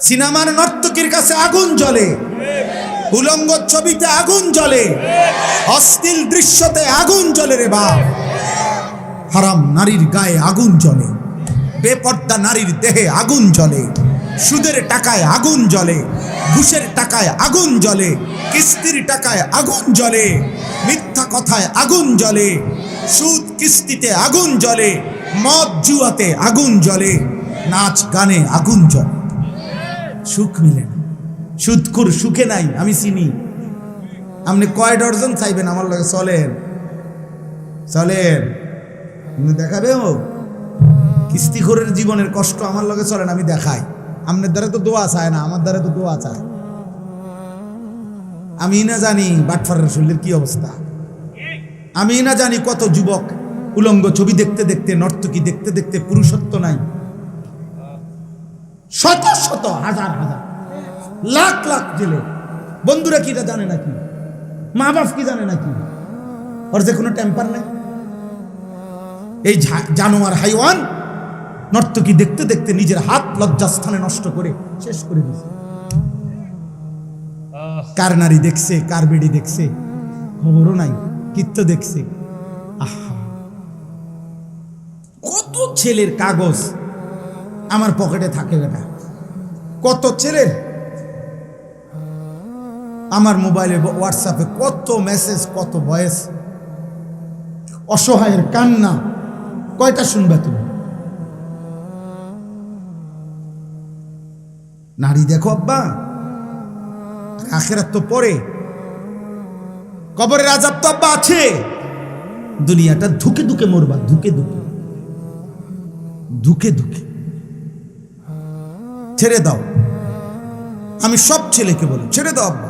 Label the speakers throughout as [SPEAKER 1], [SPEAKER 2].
[SPEAKER 1] সিনেমার নর্তকীর কাছে আগুন জ্বলে, উলঙ্গ ছবিতে আগুন জ্বলে, অশ্লীল দৃশ্যতে আগুন জ্বলে রে বাপ। হারাম নারীর গায়ে আগুন জ্বলে, বেপর্দা নারীর দেহে আগুন জ্বলে, সুদের টাকায় আগুন জ্বলে, ঘুষের টাকায় আগুন জ্বলে, কিস্তির টাকায় আগুন জ্বলে, মিথ্যা কথায় আগুন জ্বলে, সুদ কিস্তিতে আগুন জ্বলে, মদ জুয়াতে আগুন জ্বলে, নাচ গানে আগুন জ্বলে। সুখ মিলে না, সুদখোর সুখে নাই। আমি চিনি। আপনি কয় ডজন চাইবেন আমার লগে চলেন, চলেন দেখাবে। ও কিস্তিখোরের জীবনের কষ্ট আমার লগে চলেন, আমি দেখাই। আপনার দ্বারা তো দোয়া চায় না, আমার দ্বারা তো দোয়া চায়। আমি না জানি বাটফারের শরীরের কি অবস্থা। আমি না জানি কত যুবক উলঙ্গ ছবি দেখতে দেখতে, নর্তকী দেখতে দেখতে পুরুষত্ব নাই। শত শত হাজার হাজার লাখ লাখ জেলে। বন্ধুরা কি এটা জানে নাকি? মা বাপ কি জানে নাকি? ওর যে কোনো টেম্পার নাই। এই জানোয়ার হাইওয়ান নর্তকী দেখতে দেখতে নিজের হাত লজ্জাস্থানে নষ্ট করে শেষ করে দিয়েছে। কার নারী দেখছে, কার বেড়ি দেখছে খবরও নাই, কিত্ত দেখছে। আহা, কত ছেলের কাগজ আমার পকেটে থাকে বেটা, কত ছেলের আমার মোবাইলে হোয়াটসঅ্যাপে কত মেসেজ, কত ভয়েস। অসহায়ের কান্না কয়টা শুনবে তুমি? নারী দেখো আব্বা, আখিরাত তো পরে, কবরের আযাব তো আব্বা আছে। দুনিয়াটা ধুকে ধুকে মরবা, ধুকে ধুকে, ধুকে ধুকে। ছেড়ে দাও। আমি সব ছেলেকে বলি ছেড়ে দাও আব্বা।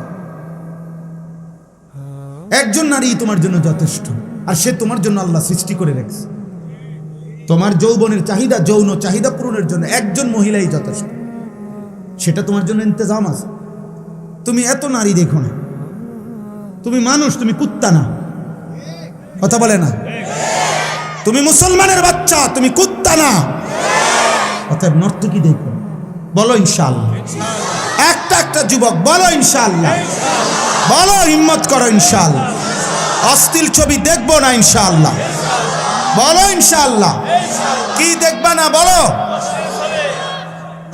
[SPEAKER 1] একজন নারী তোমার জন্য যথেষ্ট, আর সে তোমার জন্য আল্লাহ সৃষ্টি করে রেখেছে। তোমার যৌবনের চাহিদা, যৌন চাহিদা পূরণের জন্য একজন মহিলাই যথেষ্ট। সেটা তোমার জন্য ইন্তজাম আছে। তুমি এত নারী দেখো না। তুমি মানুষ, তুমি কুত্তা না। কথা বলে না? তুমি মুসলমানের বাচ্চা, তুমি কুত্তা না। অতএব নর্তকী দেখো, বলো ইনশাআল্লাহ। একটা একটা যুবক বলো ইনশাআল্লাহ, বলো হিম্মত করো ইনশাআল্লাহ। অশ্লীল ছবি দেখবো না ইনশাআল্লাহ, বলো ইনশাআল্লাহ। কি দেখবা না বলো?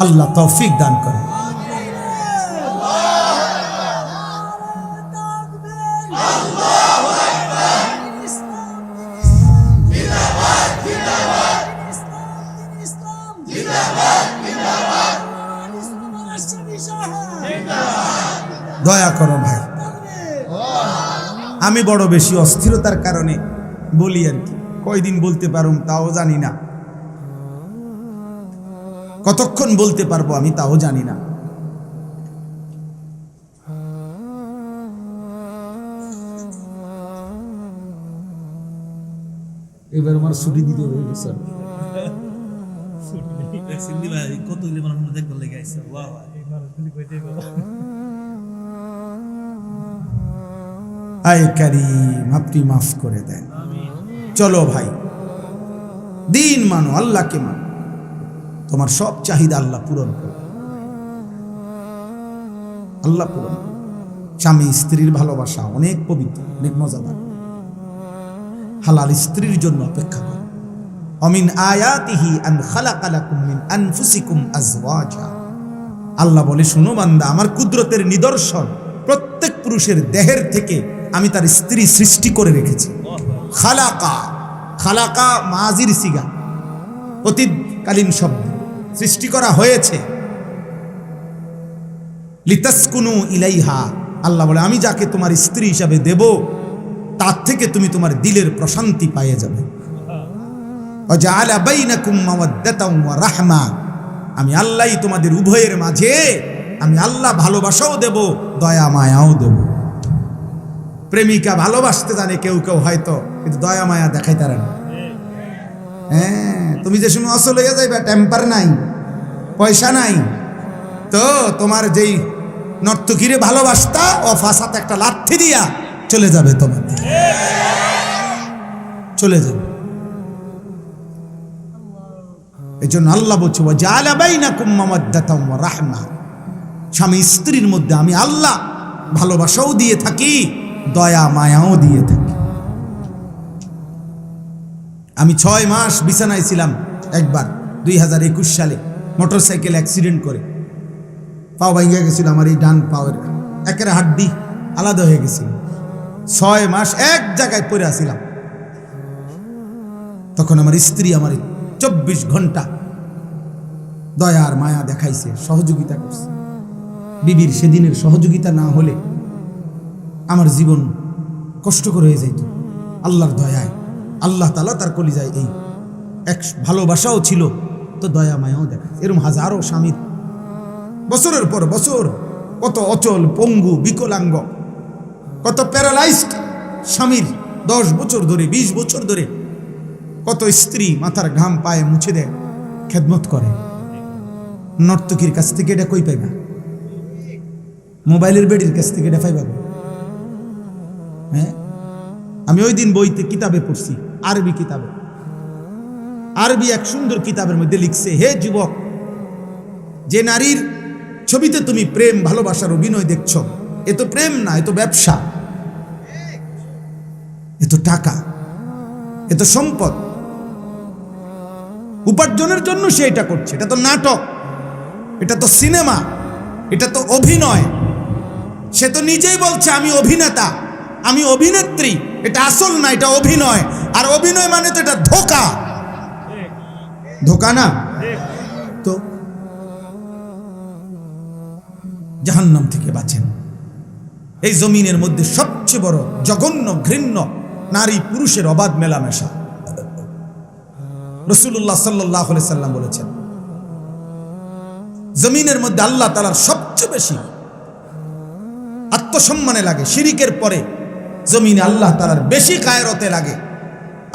[SPEAKER 1] আল্লাহ তৌফিক দান করে। দয়া করো ভাই, আমি বড় বেশি অস্থিরতার কারণে বলি আর কি। কয়দিন বলতে পারুম তাও জানি না, কতক্ষণ বলতে পারবো আমি তাও জানি না। এবার আমার ছুটি দিতে হয়ে গেছে। আয় কারীম, আপনি মাফ করে দেন। চলো ভাই, দিন মানো, আল্লাহকে মানো, তোমার সব চাহিদা আল্লাহ পূরণ করবে। আল্লাহ পূরণ। স্বামী স্ত্রীর ভালোবাসা অনেক পবিত্র, অনেক মজাদার। হালাল স্ত্রীর জন্য অপেক্ষা করো। অমিন আয়াতিহি আন খালাকা লাকুম মিন আনফুসিকুম আজওয়াজা। আল্লাহ বলে, শুনো বান্দা, আমার কুদরতের নিদর্শন, প্রত্যেক পুরুষের দেহের থেকে আমি তার স্ত্রী সৃষ্টি করে রেখেছি। খালাকা, খালাকা মাজির সিগা, অতীতকালীন শব্দ। সৃষ্টি করা হয়েছে। লিতাসকুনু ইলাইহা, আল্লাহ বলে আমি যাকে তোমার স্ত্রী হিসাবে দেব তার থেকে তুমি তোমার দিলের প্রশান্তি পেয়ে যাবে। ওয়াজআলা বাইনাকুম মাওয়াদ্দাতাও ওয়া রাহমা, আমি আল্লাহই তোমাদের উভয়ের মাঝে, আমি আল্লাহ ভালোবাসাও দেব, দয়া মায়াও দেব। প্রেমিকা ভালোবাসতে জানে কেউ কেউ হয়তো, কিন্তু দয়া মায়া দেখাইতে পারে না। হ্যাঁ, তুমি যে সময় অসল হয়ে যাইবা, টেম্পার নাই, পয়সা নাই, তো তোমার যেই নর্তকীরে ভালোবাসতা ও ফাঁসাতে একটা লাথি দিয়া চলে যাবে, তোমার চলে যাবে। এই জন্য আল্লাহ বলছে, ওয়াজআলা বাইনাকুম মাওয়াদ্দাতাও ওয়া রাহমা, স্বামী স্ত্রীর মধ্যে আমি আল্লাহ ভালোবাসাও দিয়ে থাকি, দয়া মায়াও দিয়ে থাকি। আমি 6 মাস বিছানায় ছিলাম একবার 2021 সালে, মোটরসাইকেল অ্যাক্সিডেন্ট করে পাও ভাঙিয়া গেছিল। আমার এই ডান পাওয়ের একের হাড্ডি আলাদা হয়ে গেছিল। 6 মাস এক জায়গায় পড়ে আসিলাম। তখন আমার স্ত্রী আমার 24 ঘন্টা দয়া আর মায়া দেখাইছে, সহযোগিতা করছে। বিবির সেদিনের সহযোগিতা না হলে আমার জীবন কষ্টকর হয়ে যাইত। আল্লাহর দয়ায় আল্লাহ তাআলা তার কলিজায় এই এক ভালোবাসাও ছিল, তো দয়া মায়াও দেখায়। এরকম হাজারো স্বামীর বছরের পর বছর কত অচল পঙ্গু বিকলাঙ্গ, কত প্যারালাইজড স্বামীর 10 বছর ধরে 20 বছর ধরে কত স্ত্রী মাথার ঘাম পায়ে মুছে দেয়, খেদমত করে। নর্তকীর কাছ থেকে এটা কই পাইবা? মোবাইলের বেডির কাছ থেকে এটা পাইবা? হ্যাঁ, আমি ওই দিন বইতে কিতাবে পড়ছি, আরবি কিতাবে, আরবি এক সুন্দর কিতাবের মধ্যে লিখছে, হে যুবক, যে নারীর ছবিতে তুমি প্রেম ভালোবাসার অভিনয় দেখছ, এ তো প্রেম না, এ তো ব্যবসা, এ তো টাকা, এ তো সম্পদ, উপার্জনের জন্য সে এটা করছে। এটা তো নাটক, এটা তো সিনেমা, এটা তো অভিনয়। সে তো নিজেই বলছে আমি অভিনেতা, আমি অভিনেত্রী। এটা আসল না, এটা অভিনয়। আর অভিনয় মানে তো এটা ধোঁকা, ধোঁকা না? তো জাহান্নাম থেকে বাঁচেন। এই জমিনের মধ্যে সবচেয়ে বড় জঘন্য ঘৃণ্য নারী পুরুষের অবাধ মেলামেশা। রাসূলুল্লাহ সাল্লাল্লাহু আলাইহি সাল্লাম বলেছেন, জমিনের মধ্যে আল্লাহ তাআলার সবচেয়ে বেশি আত্মসম্মানে লাগে, শিরিকের পরে জমিনে আল্লাহ তাআলার বেশি গায়রতে লাগে।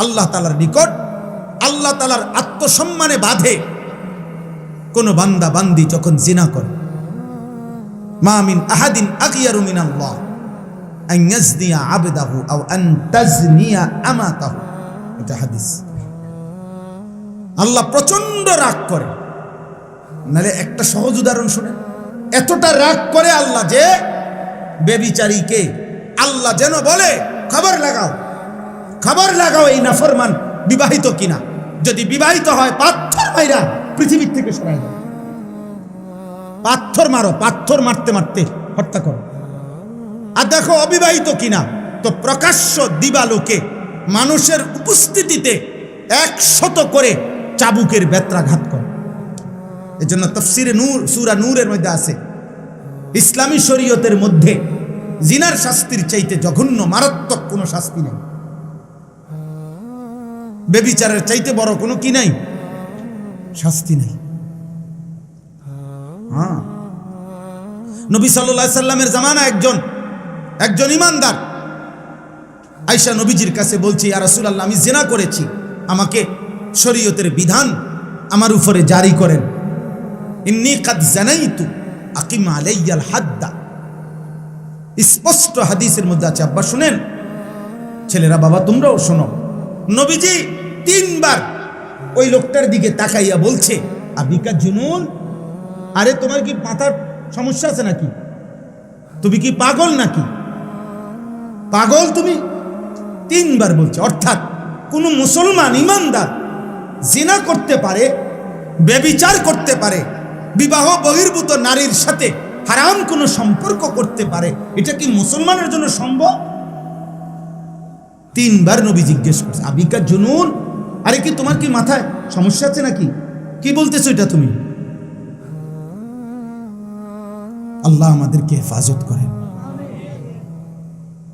[SPEAKER 1] আল্লাহ তাআলার নিকট আল্লাহ তাআলার আত্মসম্মানে বাঁধে কোন বান্দা বান্দি যখন জিনা করে। মা মিন আহাদিন আগিয়ারু মিনাল্লাহ আন ইয়াজনিয়া আবদাহু আও আন তাজনিয়া আমাতাহু, এটা হাদিস। আল্লাহ প্রচন্ড রাগ করে। নালে একটা সহজ উদাহরণ শুনেন, এতটা রাগ করে আল্লাহ যে বেবিচারীকে আল্লাহ যেন বলে খবর লাগাও, খবর লাগাও এই নাফরমান বিবাহিত কিনা। যদি বিবাহিত হয় পাথর মাইরা পৃথিবীর থেকে সরাই দাও, পাথর মারো, পাথর মারতে মারতে হত্যা করো। আর দেখো অবিবাহিত কিনা, তো প্রকাশ্য দিবালোকে মানুষের উপস্থিতিতে 100 করে চাবুকের বেত্রাঘাত করে। এই জন্য তাফসিরে নূর সূরা নূরের মধ্যে আছে, ইসলামী শরীয়তের মধ্যে জিনার শাস্তির চাইতে জঘন্য মারাত্মক কোনো শাস্তি নেই। বেবিচারের চাইতে বড় কোনো কি নাই, শাস্তি নেই। হ্যাঁ, নবী সাল্লাল্লাহু আলাইহি সাল্লামের জামানা একজন ইমানদার আয়েশা নবীজির কাছে বলছে, ইয়া রাসূলুল্লাহ, আমি জিনা করেছি, আমাকে শরীয়তের বিধান আমার উপরে জারি করেন। ইন্নী কাদ জানাইতু আকিম আলাইয়াল হাদ্দা। স্পষ্ট হাদিসের মধ্যে আছে। আব্বা শুনেন, ছেলেরা বাবা তোমরাও শোনো, নবীজি 3 বার ওই লোকটার দিকে তাকাইয়া বলছে, আবিকা জুনুন, আরে তোমার কি মাথার সমস্যা আছে নাকি? তুমি কি পাগল নাকি? পাগল তুমি? 3 বার বলছে। অর্থাৎ কোন মুসলমান ইমানদার জিনা করতে পারে, ব্যভিচার করতে পারে, বিবাহ বহির্ভূত নারীর সাথে হারাম কোনো সম্পর্ক করতে পারে, এটা কি মুসলমানের জন্য সম্ভব? 3 বার নবী জিজ্ঞেস করছে, আবিকা জুনুন, আরে কি তোমার কি মাথায় সমস্যা আছে নাকি? কি বলতেছো এটা তুমি? আল্লাহ আমাদেরকে হেফাজত করেন।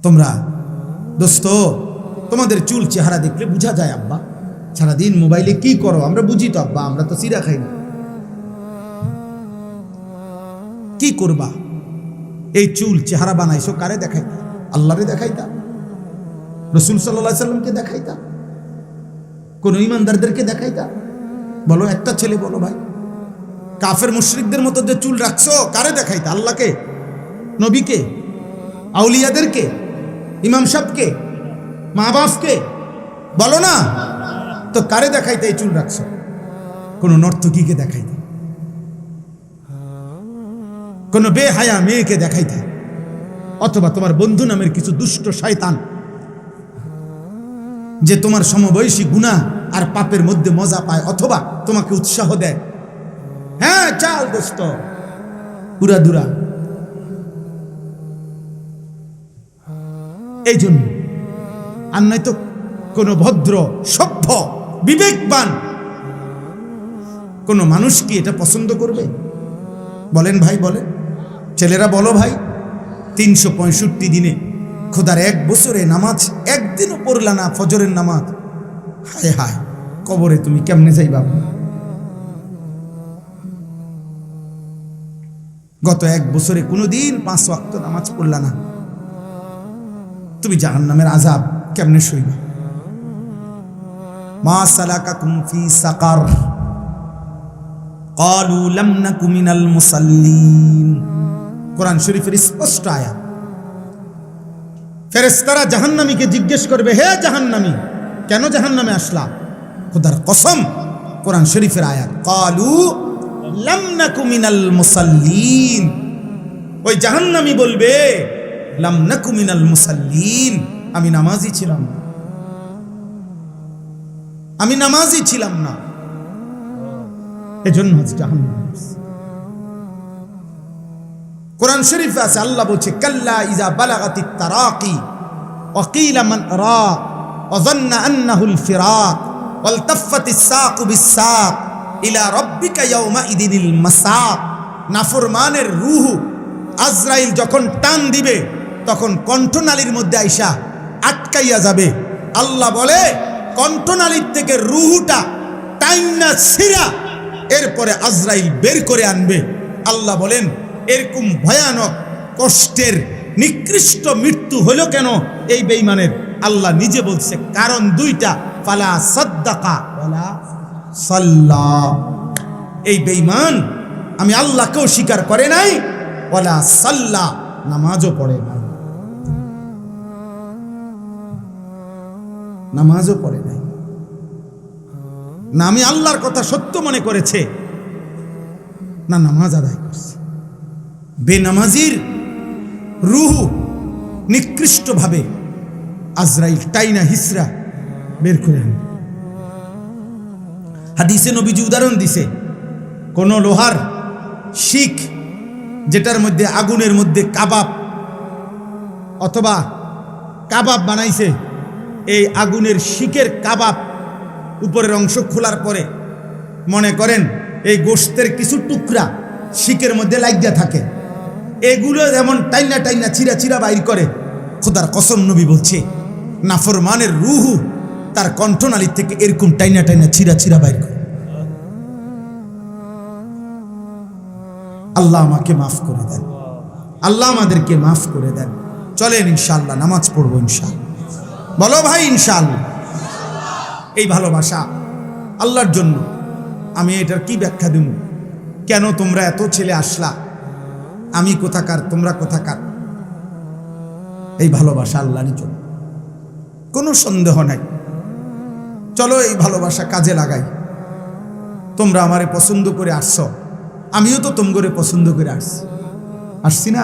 [SPEAKER 1] তোমরা দোস্ত, তোমাদের চুল চেহারা দেখলে বোঝা যায় আব্বা সারাদিন মোবাইলে কি করো। আমরা বুঝি তো আব্বা, আমরা তো সিরা খাই না। কি করবা? এই চুল চেহারা বানাইছো কারে দেখাইতা? আল্লাহরে দেখাইতা? রাসূল সাল্লাল্লাহু আলাইহি সাল্লামকে দেখাইতা? কোন ইমানদারদেরকে দেখাইতা? বলো, একটা ছেলে বলো ভাই, কাফের মুশরিকদের মতো যে চুল রাখছো কারে দেখাইতা? আল্লাহকে, নবীকে, আউলিয়াদেরকে, ইমাম সাহেবকে, মা বাপকে? বলো না তো কারে দেখাইতে এই চুল রাখছো? কোন নর্তকীকে দেখাইতে? কোনো বেহায়া মেয়েকে দেখাইতে, অথবা তোমার বন্ধু নামের কিছু দুষ্ট শয়তান যে তোমার সমবয়সী গুনাহ আর পাপের মধ্যে মজা পায়, অথবা তোমাকে উৎসাহ দেয়, হ্যাঁ চাল দোস্ত উড়াদুরা। এই জন্য আর নয়তো কোন ভদ্র সভ্য বিবেকবান কোন মানুষ কি এটা পছন্দ করবে? বলেন ভাই, বলেন ছেলেরা, বলো ভাই। 365 দিনে খোদার 1 বছরে নামাজ একদিনও পড়লা না, ফজরের নামাজ। হায় হায়, কবরে তুমি কেমনে যাইবা? গত 1 বছরে কোনোদিন 5 ওয়াক্ত নামাজ পড়লা না, তুমি জাহান্নামের আযাব কেমনে সইবা? মা সালাকাকুম ফি সাকার ক্বালু লাম নাকু মিনাল মুসাল্লিন। কোরআন শরীফের স্পষ্ট আয়াত। ফেরেশতারা জাহান্নামীকে জিজ্ঞেস করবে, হে জাহান্নামী, কেন জাহান্নামে আসলা? খোদার কসম, কোরআন শরীফের আয়াত, ক্বালু লাম নাকু মিনাল মুসাল্লিন। ওই জাহান্নামী বলবে, লাম নাকু মিনাল মুসাল্লিন, আমি নামাজি ছিলাম না, আমি নামাজি ছিলাম না, এজন্য জাহান্নামে। কোরআন শরীফে আছে, আল্লাহ বলছে, কাল্লা ইযা বালাগাতিত তারাকি ওয়া কিলা মান রাক ওয়া যান্না আন্নাহুল ফিরাক ওয়াল তাফাতিস সাকু বিস-সাক ইলা রাব্বিকা ইয়াওমা ইদিনিল মাসাক। নাফরমানের রূহ আজরাইল যখন টান দিবে, তখন কণ্ঠনালীর মধ্যে আইসা আটকাইয়া যাবে। আল্লাহ বলে, কণ্ঠনালীর থেকে রূহটা টাইনা ছিঁড়া এরপরে আজরাইল বের করে আনবে। আল্লাহ বলেন, এরকম ভয়ানক কষ্টের নিকৃষ্ট মৃত্যু হলো কেন এই বেঈমানের? আল্লাহ নিজে বলছে, কারণ 2টা, ফালা সাদ্দাকা ওয়ালা সাল্লা। এই বেঈমান আমি আল্লাহকেও স্বীকার করে নাই, ওয়ালা সাল্লা, নামাজও পড়ে নাই, নামাজও পড়ে নাই। না আমি আল্লাহর কথা সত্য মনে করেছে, না নামাজ আদায় করছে। বেনামাজির রূহ নিকৃষ্টভাবে আজরাইল টাইনা হিসরা বের করে আনে। হাদিসে নবীজি উদাহরণ দিছে, কোন লোহার শিক যেটার মধ্যে আগুনের মধ্যে কাবাব অথবা কাবাব বানাইছে, এই আগুনের শিকের কাবাব উপরের অংশ খোলার পরে মনে করেন এই গোশতের কিছু টুকরা শিকের মধ্যে লাগিয়া থাকে, এগুলো যেমন টাইনা টাইনা চিরা চিরা বাইর করে। খোদার কসম, নবী বলছে, নাফরমানের রূহ তার কণ্ঠনালী থেকে এরকম টাইনা টাইনা চিরা চিরা বাইর করে। আল্লাহ আমাকে মাফ করে দেন, আল্লাহ আমাদেরকে মাফ করে দেন। চলেন ইনশাআল্লাহ নামাজ পড়বো ইনশাআল্লাহ। বলো ভাই ইনশাআল্লাহ। এই ভালোবাসা আল্লাহর জন্য। আমি এটার কি ব্যাখ্যা দেব? কেন তোমরা এত ছেলে আসলা? আমি কোথাকার, তোমরা কোথাকার? এই ভালোবাসা আল্লাহরই জন্য, কোনো সন্দেহ নাই। চলো এই ভালোবাসা কাজে লাগাই। তোমরা আমারে পছন্দ করে আসছ, আমিও তো তোমগরে পছন্দ করে আসছি না?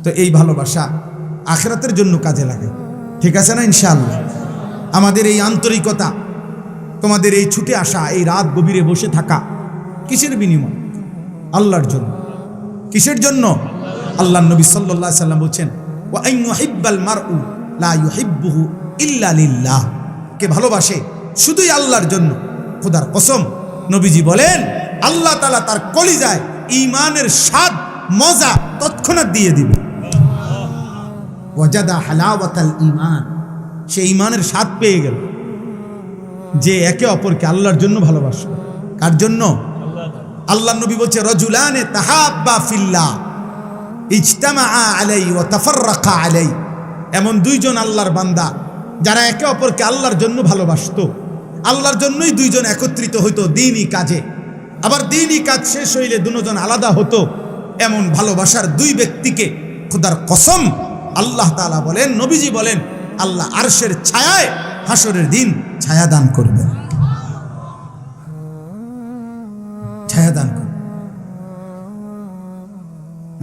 [SPEAKER 1] তো এই ভালোবাসা আখিরাতের জন্য কাজে লাগাই, ঠিক আছে না ইনশাআল্লাহ? আমাদের এই আন্তরিকতা, তোমাদের এই ছুটে আসা, এই রাত গভীরে বসে থাকা, কিসের বিনিময়? আল্লাহর জন্য। কিসের জন্য? আল্লাহ নবী সাল্লাল্লাহু আলাইহি সাল্লাম বলছেন, ওয়া আন ইউহিব্বাল মারউ লা ইউহিব্বুহু ইল্লা লিল্লাহ। কে ভালোবাসে শুধুই আল্লাহর জন্য। খোদার কসম, নবীজি বলেন, আল্লাহ তাআলা তার কলিজায় ঈমানের স্বাদ মজা তৎক্ষণাৎ দিয়ে দিবে। ওয়াজাদা হালাওয়াতাল ঈমান, সে ঈমানের স্বাদ পেয়ে গেল যে একে অপরকে আল্লাহর জন্য ভালোবাসে। কার জন্য? আল্লাহ নবী বলছে, রাজুলানে তাহাব্বা ফিল্লাহ ইজতামাআ আলাইহি ওয়া তাফাররাকা আলাইহি। এমন 2 জন আল্লাহর বান্দা যারা একে অপরকে আল্লাহর জন্য ভালোবাসতো, আল্লাহর জন্যই 2 জন একত্রিত হইতো দ্বীনি কাজে। আবার দ্বীনি কাজ শেষ হইলে 2 জন আলাদা হতো। এমন ভালোবাসার 2 ব্যক্তিকে খোদার কসম আল্লাহ তাআলা বলেন, নবীজি বলেন, আল্লাহ আরশের ছায়ায় হাসরের দিন ছায়া দান করবেন, ছায়া দান করবেন।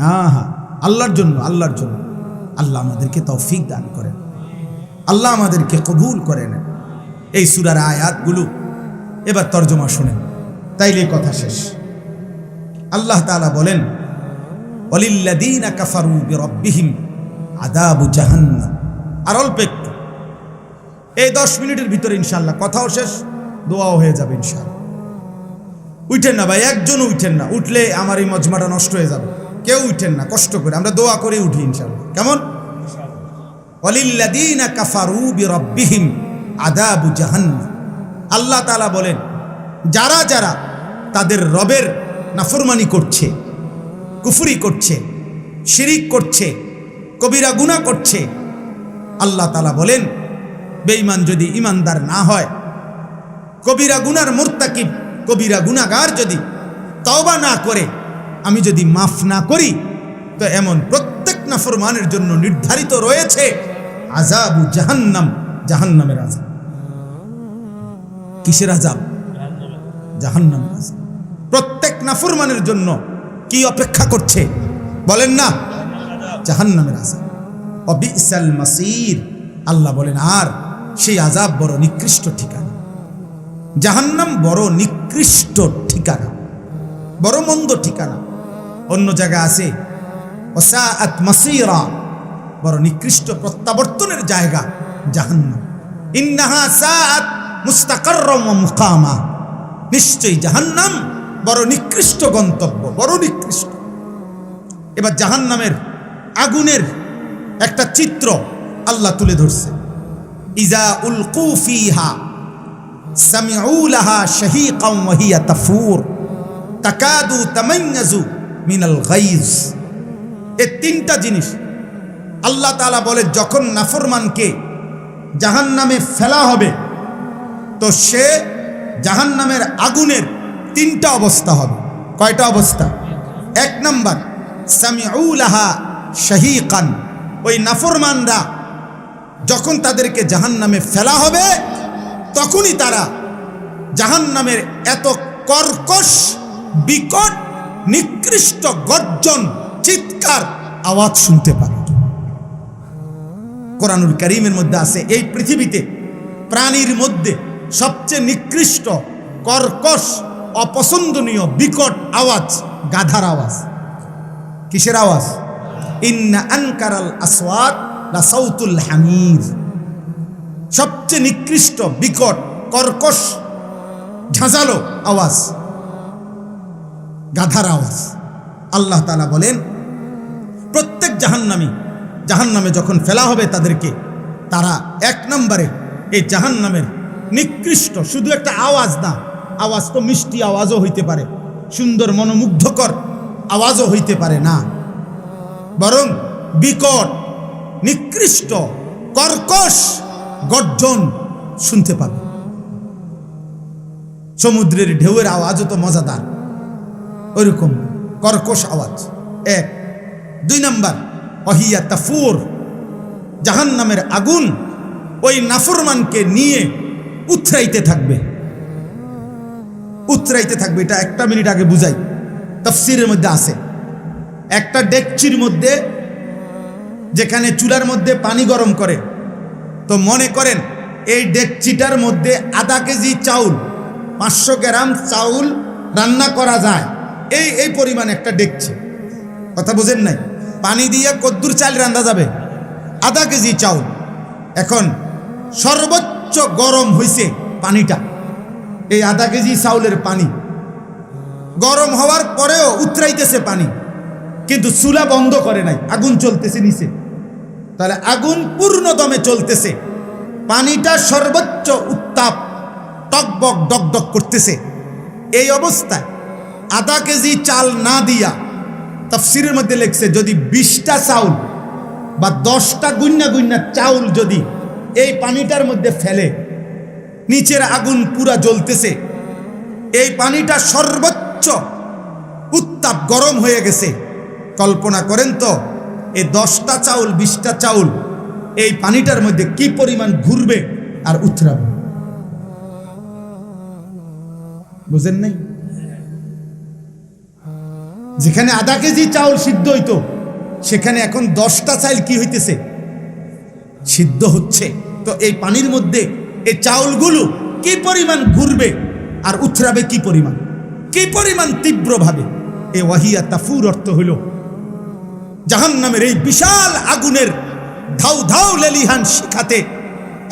[SPEAKER 1] হ্যাঁ হ্যাঁ, আল্লাহর জন্য, আল্লাহর জন্য। আল্লাহ আমাদেরকে তৌফিক দান করেন, আল্লাহ আমাদেরকে কবুল করে নেন। এই সূরার আয়াতগুলো এবার তর্জমা শুনেন, তাইলে কথা শেষ। আল্লাহ তাআলা বলেন, ওয়ালিল্লাযীনা কাফারু বিরাব্বিহিম আযাবু জাহান্নাম। আর অল্প একটু, এই 10 মিনিটের ভিতরে ইনশাআল্লাহ কথাও শেষ, দোয়াও হয়ে যাবে ইনশাআল্লাহ। উঠেন না ভাই, একজনও উঠেন না, উঠলে আমার এই মজমাটা নষ্ট হয়ে যাবে। কেউ উঠেন না, কষ্ট করে আমরা দোয়া করে উঠি ইনশাআল্লাহ। কেমন? ওয়ালিল্লাযীনা কাফারু বিরাব্বিহিম আযাবু জাহান্নাম। আল্লাহ তাআলা বলেন, যারা যারা তাদের রবের নাফরমানি করছে, কুফরি করছে, শিরিক করছে, কবিরা গুনাহ করছে, আল্লাহ তাআলা বলেন বেঈমান যদি ইমানদার না হয়, কবিরা গুনার মুরতাকিব, কবিরা গুনাহগার যদি তওবা না করে, আমি যদি মাফ না করি, তো এমন প্রত্যেক নাফরমানের জন্য নির্ধারিত রয়েছে আযাবু জাহান্নাম, জাহান্নামের আযাব। কিসের আযাব? জাহান্নামের আযাব। প্রত্যেক নাফরমানের জন্য কি অপেক্ষা করছে বলেন না? জাহান্নামের আযাব। ওয়াবিসাল মাসির। আল্লাহ বলেন, আর সেই আযাব বড় নিকৃষ্ট ঠিকানা। জাহান্নাম বড় নিকৃষ্ট ঠিকানা, বড় মন্দ ঠিকানা। অন্য জায়গায় আছে ওয়াসাআত মাসীরা, বড় নিকৃষ্ট প্রত্যাবর্তনের জায়গা জাহান্নাম। ইন্নাহা সাআত মুস্তাকাররাম ওয়া মুকামা। নিশ্চয়ই জাহান্নাম বড় নিকৃষ্ট গন্তব্য, বড় নিকৃষ্ট। এবার জাহান্নামের আগুনের একটা চিত্র আল্লাহ তুলে ধরছে। ইজা উলকু ফিহা সামিউ লাহা শাহীকাম ওয়া হিয়া তাফুর তাকাদু তামাইয়াজু মিনাল গাইজ। এই তিনটা জিনিস আল্লাহ তাআলা বলে, যখন নাফরমানকে জাহান্নামে ফেলা হবে, তো সে জাহান্নামের আগুনের তিনটা অবস্থা হবে। কয়টা অবস্থা? 1 নাম্বার, সামিউ লাহা শাহীকান। ওই নাফরমানরা যখন তাদেরকে জাহান্নামে ফেলা হবে, তখনই তারা জাহান্নামের এত কর্কশ, বিকট, নিকৃষ্ট গর্জন, চিৎকার, আওয়াজ শুনতে পাবে। কোরআনুল কারীমের মধ্যে আছে, এই পৃথিবীতে প্রাণীর মধ্যে সবচেয়ে নিকৃষ্ট, কর্কশ, অপছন্দনীয়, বিকট আওয়াজ গাধার আওয়াজ। কিসের আওয়াজ? ইন্না আনকারাল আসওয়াত লা সাউতুল হামির। সবচেয়ে নিকৃষ্ট, বিকট, কর্কশ, ঝাঁঝালো আওয়াজ গাধার আওয়াজ। আল্লাহ তাআলা বলেন, প্রত্যেক জাহান্নামে যখন ফেলা হবে তাদেরকে, তারা 1 নম্বরে এই জাহান্নামের নিকৃষ্ট, শুধু একটা আওয়াজ না, আওয়াজ তো মিষ্টি আওয়াজও হইতে পারে, সুন্দর মনোমুগ্ধকর আওয়াজও হইতে পারে না, বরং বিকট, নিকৃষ্ট, কর্কশ গর্জন শুনতে পাবে। সমুদ্রের ঢেউয়ের আওয়াজও তো মজাদার, ওইরকম কর্কশ আওয়াজ। 1। 2 নাম্বার, ওয়াহিয়া তাফুর। জাহান্নামের আগুন ওই নাফরমানকে নিয়ে উথরাইতে থাকবে, উথরাইতে থাকবে। এটা 1 মিনিট আগে বুঝাই, তাফসীরের মধ্যে আছে। একটা ডেকচির মধ্যে, যেখানে চুলার মধ্যে পানি গরম করে, তো মনে করেন এই ডেকচিটার মধ্যে আধা কেজি চাউল, 500 গ্রাম চাউল রান্না করা যায়, এই পরিমাণ একটা ডেকচি। কথা বুঝেন নাই? পানি দিয়ে কদ্দুর চাল রান্না যাবে? আধা কেজি চাউল। এখন সর্বোচ্চ গরম হইছে পানিটা, এই আধা কেজি চাউলের পানি গরম হওয়ার পরেও উতরাইতেছে পানি, কিন্তু চুলা বন্ধ করে নাই, আগুন চলতেছে নিচে। তাহলে আগুন পূর্ণ দমে চলতেছে, পানিটা সর্বোচ্চ উত্তাপ, টকবক ডকডক করতেছে। এই অবস্থায় আধা কেজি চাল না দিয়া, তাফসীরের মধ্যে লেখছে, যদি 20টা চাউল বা 10টা গুন্না চাউল যদি এই পানিটার মধ্যে ফেলে, নিচের আগুন পুরা জ্বলতেছে, এই পানিটা সর্বোচ্চ উত্তাপ গরম হয়ে গেছে। কল্পনা করেন তো, এই 10টা চাউল, 20টা চাউল এই পানিটার মধ্যে কি পরিমাণ ঘুরবে আর উথরাবে। বুঝেন নাই? যেখানে আধা কেজি চাউল সিদ্ধ হইতো সেখানে এখন 10টা চাল কি হইতেছে, সিদ্ধ হচ্ছে। তো এই পানির মধ্যে এই চাউলগুলো কি পরিমাণ ঘুরবে আর উথরাবে কি পরিমাণ তীব্রভাবে। এ ওয়াহিয়া তাফুর অর্থ হইল জাহান্নামের এই বিশাল আগুনের ধাউ ধাউ লেলিহান শিখাতে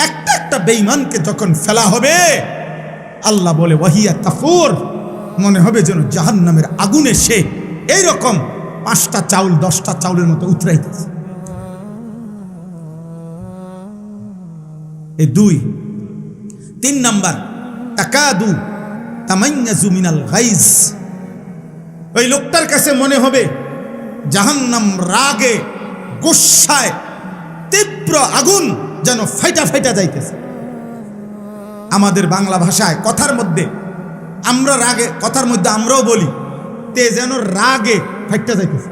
[SPEAKER 1] একটা একটা বেঈমানকে যখন ফেলা হবে, আল্লাহ বলে ওয়াহিয়া তাফুর, মনে হবে যেন জাহান্নামের আগুনে সে এইরকম 5টা চাউল 10টা চাউলের মতো উতরাইতেছে। এই 2। 3 নাম্বার, তাকাদু তামাইয়াজু মিনাল গাইজ। ওই লোকটার কাছে মনে হবে জাহান্নাম রাগে গুসায় তীব্র আগুন যেন ফাইটা ফাইটা যাইতেছে। আমাদের বাংলা ভাষায় কথার মধ্যে আমরা রাগে, কথার মধ্যে আমরাও বলি তে যেন রাগে ফাইটা যাইতেছে।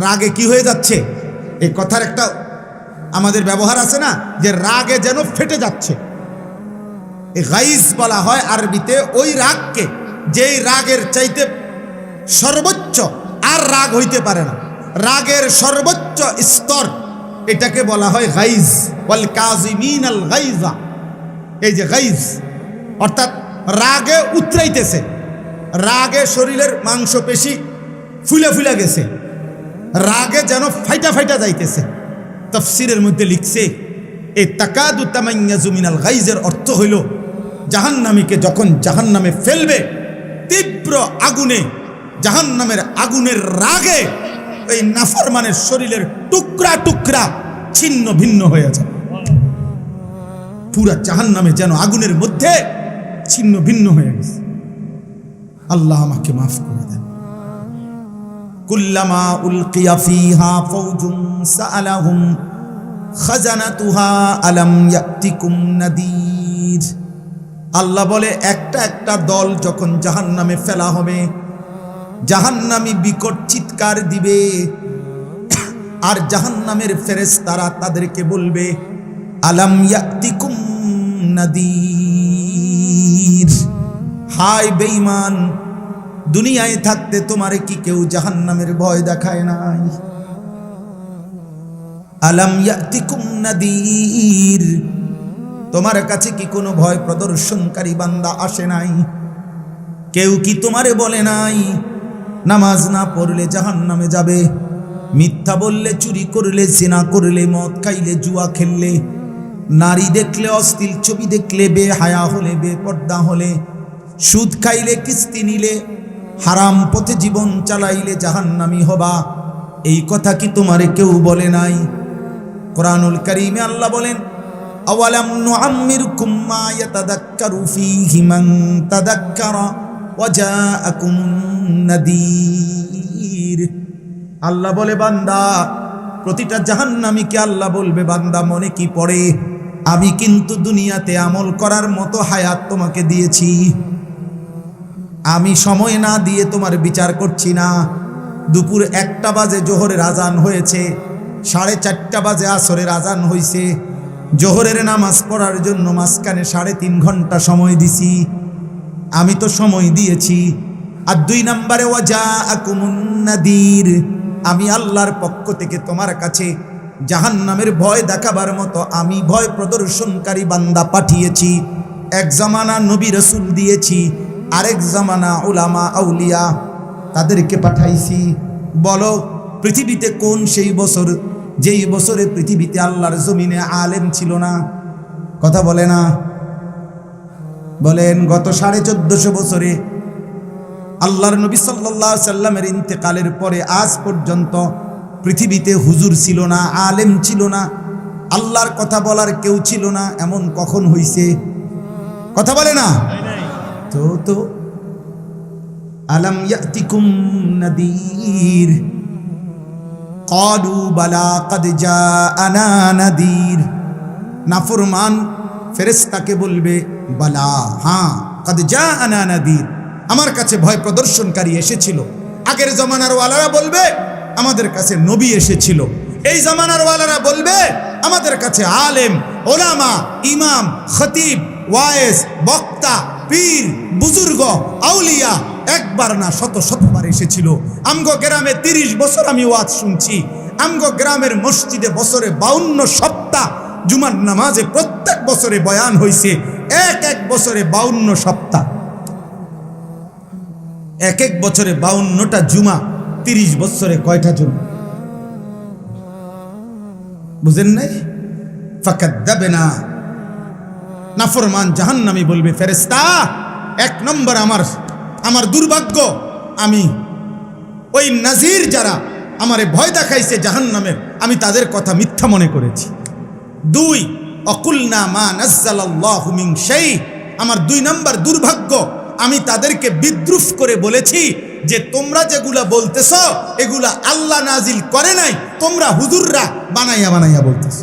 [SPEAKER 1] রাগে কি হয়ে যাচ্ছে, এই কথার একটা আমাদের ব্যবহার আছে না, যে রাগে যেন ফেটে যাচ্ছে। এই গাইজ বলা হয় আরবিতে ওই রাগকে, যেই রাগের চাইতে সর্বোচ্চ আর রাগ হইতে পারে না, রাগের সর্বোচ্চ স্তর, এটাকে বলা হয় গাইজ। ওয়াল কাযিমিনাল গাইজা, এই যে গাইজ অর্থাৎ রাগে উতরাইতেছে, রাগে শরীরের মাংসপেশি ফুলে ফুলে গেছে, রাগে যেন ফাইটা ফাইটা যাইতেছে। তাফসীরের মধ্যে লিখছে এই তাকাদু তামাইয়াজু মিনাল গাইজের অর্থ হইল জাহান্নামীকে যখন জাহান্নামে ফেলবে তীব্র আগুনে, জাহান্নামের আগুনের রাগে এই নাফরমানের শরীরের টুকরা টুকরা ছিন্ন ভিন্ন হয়ে যায়। পুরা জাহান্নামে যেন আগুনের মধ্যে ছিন্ন ভিন্ন হয়ে গেছে। আল্লাহ আমাকে মাফ করে দেন। কুল্লামা উলকিয়া ফিহা ফাওজুন সাআলাহুম খাজানাতুহা আলাম ইয়াতিকুম নাদির। আল্লাহ বলে একটা একটা দল যখন জাহান্নামে ফেলা হবে, জাহান্নামী বিকট চিৎকার দিবে, আর জাহান্নামের ফেরেশতারা তাদেরকে বলবে আলাম ইয়াতিকুম নাদির। হায় বেঈমান, দুনিয়ায় থাকতে তোমারে কি কেউ জাহান্নামের ভয় দেখায় নাই? আলাম ইয়াতিকুম নাদির, তোমার কাছে কি কোনো ভয় প্রদর্শনকারী বান্দা আসে নাই? কেউ কি তোমারে বলে নাই নামাজ না পড়লে জাহান্নামে যাবে, মিথ্যা বললে, চুরি করলে, জিনা করলে, মদ খাইলে, জুয়া খেললে, নারী দেখলে, অশ্লীল ছবি দেখলে, বেহায়া হলে, বেপর্দা হলে, সুদ খাইলে, কিস্তি নিলে, হারাম পথে জীবন চালাইলে জাহান্নামী হবা? এই কথা কি তোমারে কেউ বলে নাই? কোরআনুল কারীমে আল্লাহ বলেন আওয়ালাম নুআম্মিরকুম মা ইয়াতাযাক্কারু ফীহি মান তাযাক্কারা ওয়া জাআকুমুন নাদীর। আল্লাহ বলে বান্দা, প্রতিটা জাহান্নামীকে আল্লাহ বলবে বান্দা মনে কি পড়ে, আমি কিন্তু দুনিয়াতে আমল করার মতো হায়াত তোমাকে দিয়েছি। আমি সময় না দিয়ে তোমার বিচার করছি না। দুপুর 1টা বাজে জোহরের আজান হয়েছে, 4:30 বাজে আসরের আজান হয়েছে। জোহরের নামাজ পড়ার জন্য মাঝখানে 3.5 ঘন্টা সময় দিছি, আমি তো সময় দিয়েছি। আর 2 নম্বরে ওয়াজাআকুমুন নাদির, আমি আল্লাহর পক্ষ থেকে তোমার কাছে জাহান্নামের ভয় দেখাবার মতো আমি ভয় প্রদর্শনকারী বান্দা পাঠিয়েছি। এক জামানা নবী রাসূল দিয়েছি, আরেক জামানা উলামা আউলিয়া তাদেরকে পাঠাইছি। বলো পৃথিবীতে কোন সেই বছর যেই বছরে পৃথিবীতে আল্লাহর জমিনে আলেম ছিল না? কথা বলে না, বলেন। গত 1450 বছরে আল্লাহর নবী সাল্লাল্লাহু আলাইহি সাল্লামের ইন্তেকালের পরে আজ পর্যন্ত পৃথিবীতে হুজুর ছিল না, আলেম ছিল না, আল্লাহর কথা বলার কেউ ছিল না, এমন কখন হইছে? কথা বলে না। তো আলাম ইয়াতিকুম নাদির ক্বালু বালা ক্বাদ জাআনা নাদির। নাফরমান ফেরেশতাকে বলবে বালা, হ্যাঁ, ক্বাদ জাআনা নাদির, আমার কাছে ভয় প্রদর্শনকারী এসেছিল। আগের জামানার ওয়ালারা বলবে আমাদের কাছে নবী এসেছিল। এই জামানার ওয়ালারা বলবে আমাদের কাছে আলেম, ওলামা, ইমাম, খতিব, ওয়াইজ, বক্তা, পীর, বুজুর্গ, আউলিয়া একবার না শত শতবার এসেছিল। আমগো গ্রামে 30 বছর আমি ওয়াজ শুনছি। আমগো গ্রামের মসজিদে বছরে 52 সপ্তাহ জুমার নামাজে প্রত্যেক বছরে বয়ান হয়েছে। এক বছরে 52 সপ্তাহ, এক বছরে 52টা জুমা। 30 বছরে কয়টা জুমা? বুঝেন নাই? ফাকাদ্দাবনা, নাফরমান জাহান্নামী বলবে, ফেরেশতা 1 নম্বর আমার দুর্ভাগ্য, আমি ওই নাজির যারা আমারে ভয় দেখাইছে জাহান্নামের, আমি তাদের কথা মিথ্যা মনে করেছি। 2, অকুলনা মা নাজ্জালাল্লাহু মিন শাই, আমার 2 নম্বর দুর্ভাগ্য, আমি তাদেরকে বিদ্রুপ করে বলেছি যে তোমরা যেগুলা বলতেছ এগুলা আল্লাহ নাজিল করে নাই, তোমরা হুজুররা বানাইয়া বানাইয়া বলতেছ।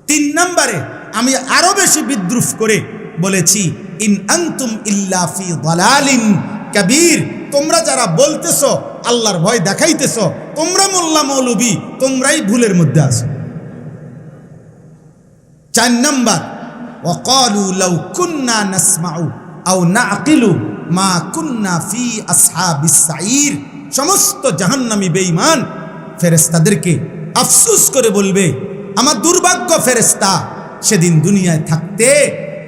[SPEAKER 1] 3 নম্বরে আমি আরো বেশি বিদ্রুপ করে বলেছি, ইন আনতুম ইল্লা ফি দালালিন কাবীর, তোমরা যারা বলতেছ আল্লাহর ভয় দেখাইতেছ, তোমরা মোল্লা মৌলবী, তোমরাই ভুলের মধ্যে আছো। 4 নম্বর, ওয়াকালু লাউ কুন্না নাসমাউ আও নাআকিলু মা কুন্না ফি আসহাবিস সাঈর, সমস্ত জাহান্নামী বেঈমান ফেরেশতাদেরকে আফসোস করে বলবে, আমার দুর্ভাগ্য ফেরেশতা, সেদিন দুনিয়ায় থাকতে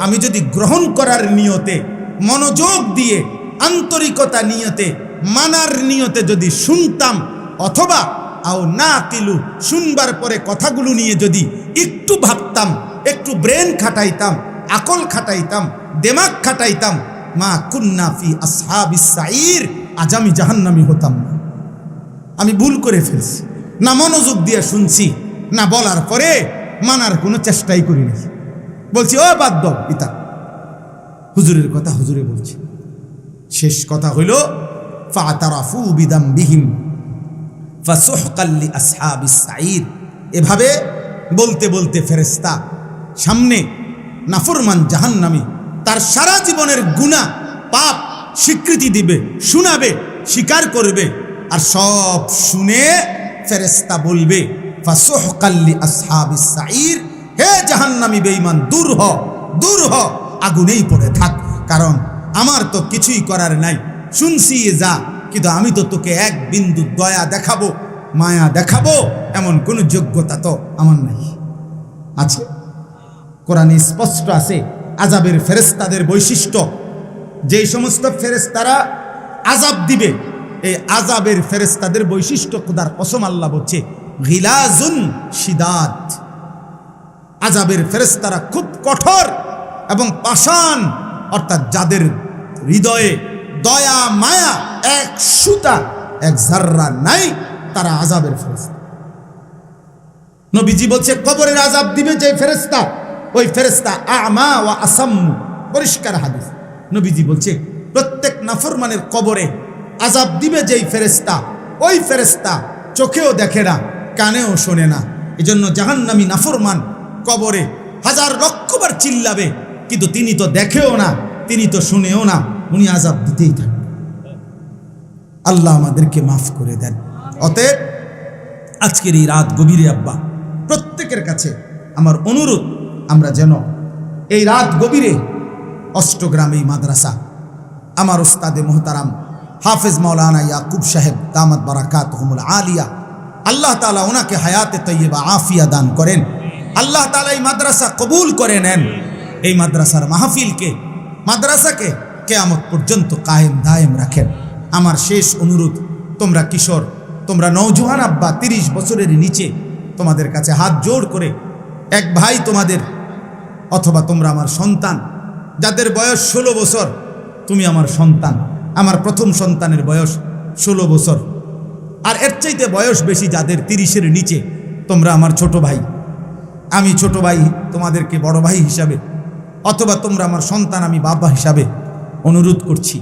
[SPEAKER 1] আমি যদি গ্রহণ করার নিয়তে, মনোযোগ দিয়ে, আন্তরিকতা নিয়তে, মানার নিয়তে যদি শুনতাম, অথবা আও নাআকিলু, শুনবার পরে কথাগুলো নিয়ে যদি একটু ভাবতাম, একটু ব্রেন খাটাইতাম, আকল খাটাইতাম, দিমাগ খাটাইতাম, মা কুন্না ফি আসহাবিস সাঈর, আজ আমি জাহান্নামী হতাম না। আমি ভুল করে ফেলছি, না মনোযোগ দিয়ে শুনছি, না বলার পরে মানার কোনো চেষ্টাই করিনি। বলছি ও বাদ দাও পিতা, হুজুরের কথা হুজুরে বলছি। শেষ কথা হইল ফাতারাফু বিদামবিহিম ফাসুহকাল লিআসহাবিস সাঈর। এভাবে বলতে বলতে ফেরেশতা সামনে নাফরমান জাহান্নামী তার সারা জীবনের গুনাহ পাপ স্বীকৃতি দিবে, শোনাবে, স্বীকার করবে, আর সব শুনে ফেরেশতা বলবে ফাসুহকাল লিআসহাবিস সাঈর, হে জাহান্নামী বেঈমান, দূর হ, দূর হ, আগুনেই পড়ে থাক, কারণ আমার তো কিছুই করার নাই, শুনছি যা, কিন্তু আমি তো তোকে 1 বিন্দু দয়া দেখাবো, মায়া দেখাবো, এমন কোনো যোগ্যতা তো আমার নাই। আছে, কোরআনে স্পষ্ট আছে আযাবের ফেরেশতাদের বৈশিষ্ট্য। যেই সমস্ত ফেরেশতারা আযাব দিবে, এই আযাবের ফেরেশতাদের বৈশিষ্ট্য খোদার কসম আল্লাহ বলছে, গিলাজুন শিদাদ, আযাবের ফেরেশতারা খুব কঠোর এবং পাষাণ, অর্থাৎ যাদের হৃদয়ে দয়া মায়া 1 সুতা 1 জাররা নাই, তারা আযাবের ফেরেশতা। নবীজি বলছে কবরের আযাব দিবে যে ফেরেশতা, ওই ফেরেশতা আমা ওয়া আসাম, পরিষ্কার হাদিস। নবীজি বলছে প্রত্যেক নাফরমানের কবরে আযাব দিবে যেই ফেরেশতা, ওই ফেরেশতা চোখেও দেখে না, কানেও শোনে না। এজন্য জাহান্নামী নাফরমান কবরে 1000 লক্ষবার চিল্লাবে, কিন্তু তিনি তো দেখেও না, তিনি তো শুনেও না, উনি আযাব দিতেই থাকবে। আল্লাহ আমাদেরকে মাফ করে দেন। অতএব আজকের এই রাত গভীরে আব্বা, প্রত্যেকের কাছে আমার অনুরোধ, আমরা যেন এই রাত গভীরে অষ্টগ্রাম এই মাদ্রাসা, আমার উস্তাদে মোহতারাম হাফেজ মাওলানা ইয়াকুব সাহেব দামাত বারাকাতুহুমুল আলিয়া, আল্লাহ তাআলা ওনাকে হায়াতে তৈয়বা আফিয়া দান করেন। আল্লাহ তাআলা এই মাদ্রাসা কবুল করে নেন। এই মাদ্রাসার মাহফিলকে, মাদ্রাসাকে কিয়ামত পর্যন্ত কায়েম দায়েম রাখেন। আমার শেষ অনুরোধ, তোমরা কিশোর, তোমরা নওজোয়ান আব্বা, 30 বছরের নিচে, তোমাদের কাছে হাত জোড় করে, এক ভাই তোমাদের, অথবা তোমরা আমার সন্তান, যাদের বয়স 16 বছর, তুমি আমার সন্তান, আমার প্রথম সন্তানের বয়স 16 বছর, আর এর চাইতে বয়স বেশি যাদের 30-এর নিচে, তোমরা আমার ছোট ভাই, আমি ছোট ভাই তোমাদেরকে বড় ভাই হিসাবে, অথবা তোমরা আমার সন্তান, আমি বাবা হিসাবে অনুরোধ করছি,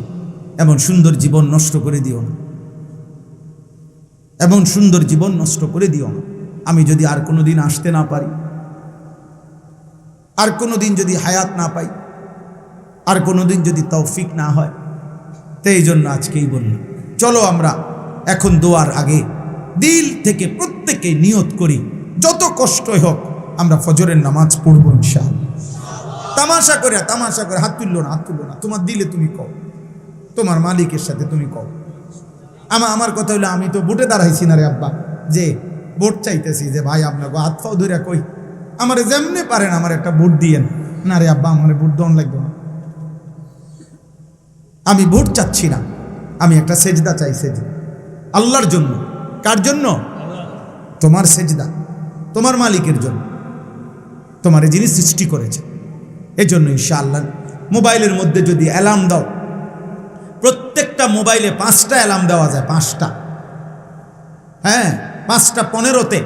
[SPEAKER 1] এমন সুন্দর জীবন নষ্ট করে দিও না, এমন সুন্দর জীবন নষ্ট করে দিও না। আমি যদি আর কোনো দিন আসতে না পারি, আর কোনো দিন যদি হায়াত না পাই, আর কোনো দিন যদি তৌফিক না হয়, তো এই জন্য আজকেই বললাম, চলো আমরা এখন দোয়ার আগে দিল থেকে প্রত্যেকে নিয়ত করি, যত কষ্টই হোক আমরা ফজরের নামাজ পড়বো ইনশাআল্লাহ। তামাশা করে হাত তুললো না, তোমার দিলে তুমি কও, তোমার মালিকের সাথে তুমি কও। আমার কথা হলো, আমি তো ভোটে দাঁড়াইছি না রে আব্বা, যে ভোট চাইতেছি যে ভাই আপনাকে হাত পাও ধরে কই আমার যেমনি পারেন আমার একটা ভোট দিয়েন। না রে আব্বা, আমার ভোট দেওয়ান লাগবে না, আমি ভোট চাচ্ছি না, আমি একটা সেজদা চাই, সেজদা আল্লাহর জন্য। কার জন্য? তোমার সেজদা তোমার মালিকের জন্য, তোমার যিনি সৃষ্টি করেছে। এই জন্য ইনশাআল্লাহ মোবাইলের মধ্যে যদি অ্যালার্ম দাও, প্রত্যেকটা মোবাইলে 5টা অ্যালার্ম দেওয়া যায়, 5টা, হ্যাঁ 5টা 15-তে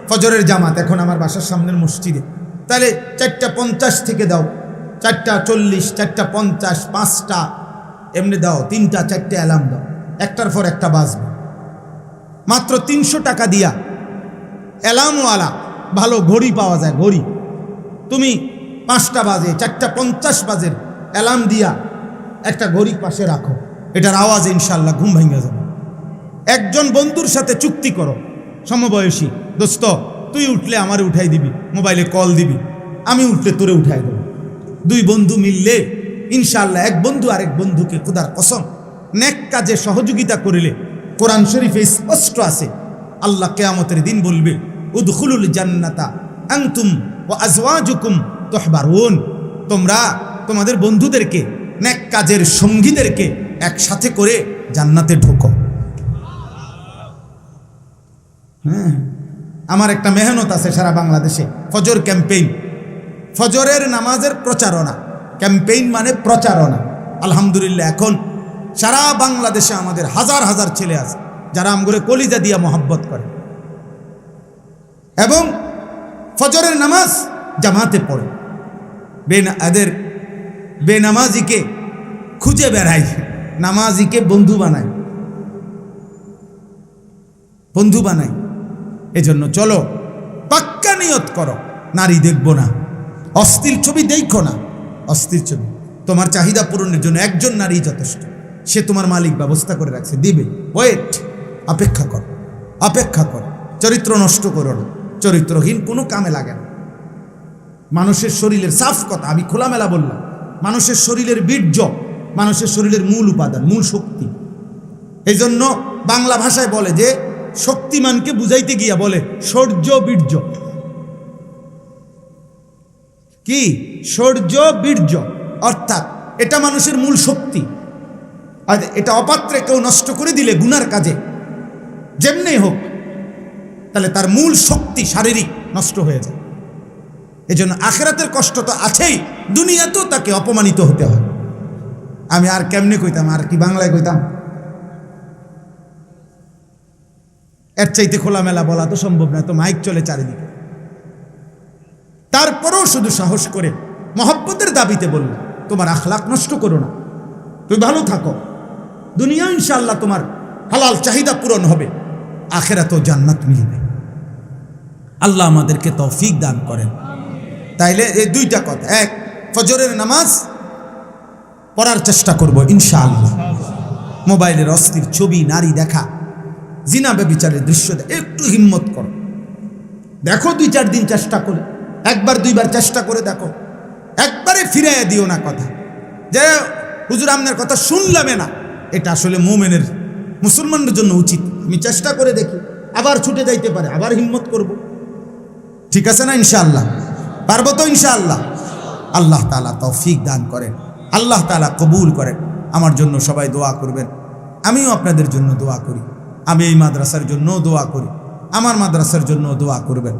[SPEAKER 1] ফজরের জামাত এখন আমার বাসার সামনের মসজিদে, তাহলে 4টা 50 থেকে দাও, 4টা 40, 4টা 50, 5টা এমনি দাও, 3টা 4টে অ্যালার্ম দাও, একটার পর একটা বাজবে। মাত্র 300 টাকা দিয়া অ্যালার্মওয়ালা ভালো ঘড়ি পাওয়া যায়, ঘড়ি তুমি 5টা বাজে 4টা 50 বাজের অ্যালার্ম দিয়া একটা ঘড়ি পাশে রাখো, এটার আওয়াজে ইনশাআল্লাহ ঘুম ভেঙে যাবে। একজন বন্ধুর সাথে চুক্তি করো, সমবয়সী, দোস্ত তুই উঠলে আমারে উঠাই দিবি, মোবাইলে কল দিবি, আমি উঠলে তোরে উঠাই দেবো। 2 বন্ধু মিললে ইনশাআল্লাহ এক বন্ধু আরেক বন্ধুকে খোদার কসম নেক কাজে সহযোগিতা করিলে, কোরআন শরীফে স্পষ্ট আছে, আল্লাহ কিয়ামতের দিন বলবে উদখুলুল জান্নাতা আনতুম ওয়া আজওয়াজুকুম তুহবারুন, তোমরা তোমাদের বন্ধুদেরকে নেক কাজের সঙ্গীদেরকে একসাথে করে জান্নাতে ঢোকো। হ্যাঁ, আমার একটা মেহনত আছে সারা বাংলাদেশে, ফজর ক্যাম্পেইন, ফজরের নামাজের প্রচারণা, ক্যাম্পেইন মানে প্রচারণা। আলহামদুলিল্লাহ এখন সারা বাংলাদেশে আমাদের হাজার হাজার ছেলে আছে যারা আমগরে কলিজা দিয়া মোহাব্বত করে এবং ফজরের নামাজ জামাতে পড়ে, বেনামাজিকে খুঁজে বেড়ায়, নামাজিকে বন্ধু বানায়, বন্ধু বানায়। এজন্য চলো পাক্কা নিয়ত করো, নারী দেখবো না, অস্থির ছবি দেখো না, অস্থির ছবি। তোমার চাহিদা পূরণের জন্য একজন নারী যথেষ্ট, সে তোমার মালিক ব্যবস্থা করে রাখছে, দিবে। ওয়েট, অপেক্ষা কর, অপেক্ষা কর। চরিত্র নষ্ট করো না, চরিত্রহীন কোনো কামে লাগে না। মানুষের শরীরের সাফ কথা আমি খোলামেলা বললাম, মানুষের শরীরের বীর্য মানুষের শরীরের মূল উপাদান, মূল শক্তি। এই জন্য বাংলা ভাষায় বলে যে শক্তিমানকে বুঝাইতে গিয়া বলে শৌর্য বীর্য। কি? শৌর্য বীর্য, অর্থাৎ এটা মানুষের মূল শক্তি। আর এটা অপাত্রে কেউ নষ্ট করে দিলে গুনার কাজে যেমনি হোক, তাহলে তার মূল শক্তি শারীরিক নষ্ট হয়ে যায়। এজন্য আখিরাতের কষ্ট তো আছেই, দুনিয়াতেও তাকে অপমানিত হতে হয়। আমি আর কেমনে কইতাম, আর কি বাংলায় কইতাম, এর চাইতে খোলামেলা বলা তো সম্ভব না, তো মাইক চলে চারিদিকে। তারপরেও শুধু সাহস করে মহব্বতের দাবিতে বলল, তোমার আখলাক নষ্ট করো না, তুমি ভালো থাকো, দুনিয়া ইনশাআল্লাহ তোমার হালাল চাহিদা পূরণ হবে, আখিরাতেও জান্নাত মিলবে। আল্লাহ আমাদেরকে তৌফিক দান করেন। তাইলে এই 2টা কথা, এক, ফজরের নামাজ পড়ার চেষ্টা করব ইনশাআল্লাহ। মোবাইলের অস্থির ছবি, নারী দেখা, জিনা ব্যভিচারের দৃশ্য একটু হিম্মত করো, দেখো 2-4 দিন চেষ্টা করে, 1-2বার চেষ্টা করে দেখো, একবারে ফিরাইয়া দিও না কথা যে হুজুর আপনার কথা শুনলামে না। এটা আসলে মুমিনের, মুসলমানদের জন্য উচিত। আমি চেষ্টা করে দেখি, আবার ছুটে যাইতে পারে, আবার হিম্মত করব। ঠিক আছে না? ইনশাআল্লাহ পারবো তো ইনশাআল্লাহ। আল্লাহ তাআলা তৌফিক দান করেন, আল্লাহ তাআলা কবুল করেন। আমার জন্য সবাই দোয়া করবেন, আমিও আপনাদের জন্য দোয়া করি। আমি এই মাদ্রাসার জন্য দোয়া করি, আমার মাদ্রাসার জন্য দোয়া করবেন।